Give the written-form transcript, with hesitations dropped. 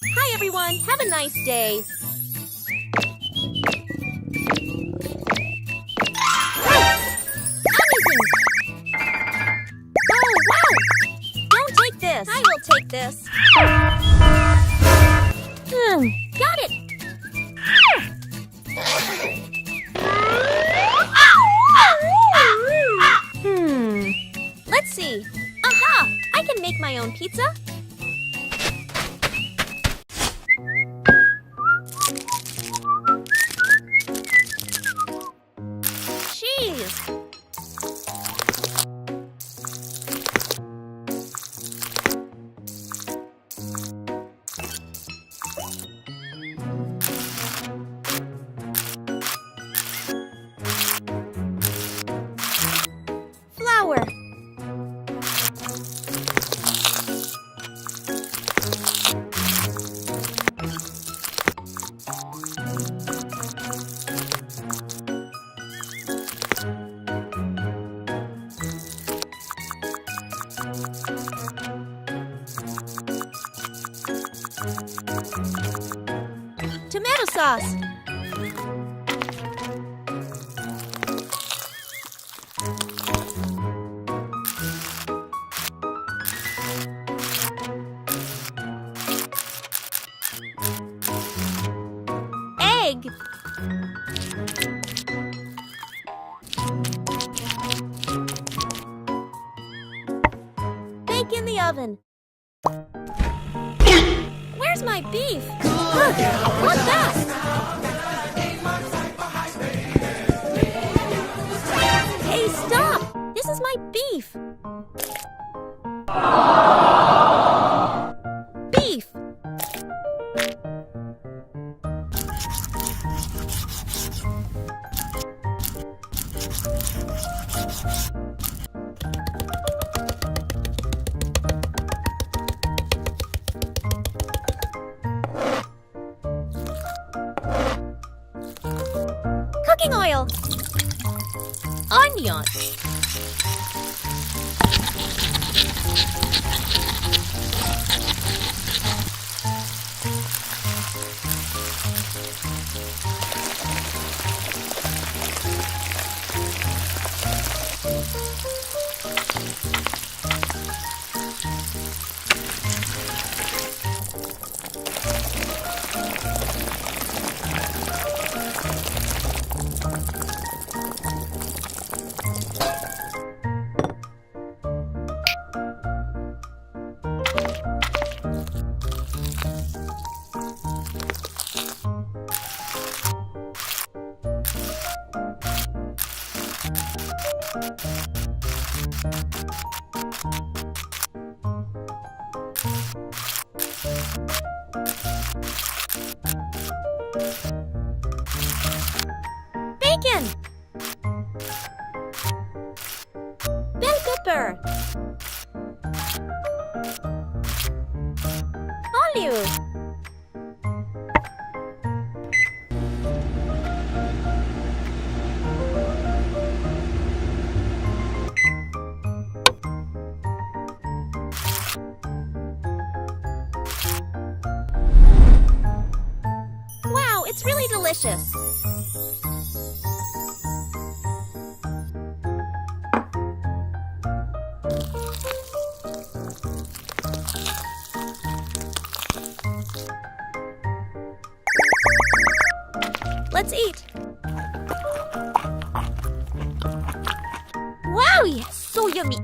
Hi, everyone. Have a nice day. Oh, wow! Don't take this. I will take this. Got it. Let's see. Aha! I can make my own pizza. Cheese. Flour. Tomato sauce. Egg. Bake in the oven. Where's my beef? What's that? Hey, stop! This is my beef. Beef. Cooking oil. Onion. Bacon. Bell pepper. Olive. Wow, it's really delicious. Let's eat. Wow, yes, so yummy.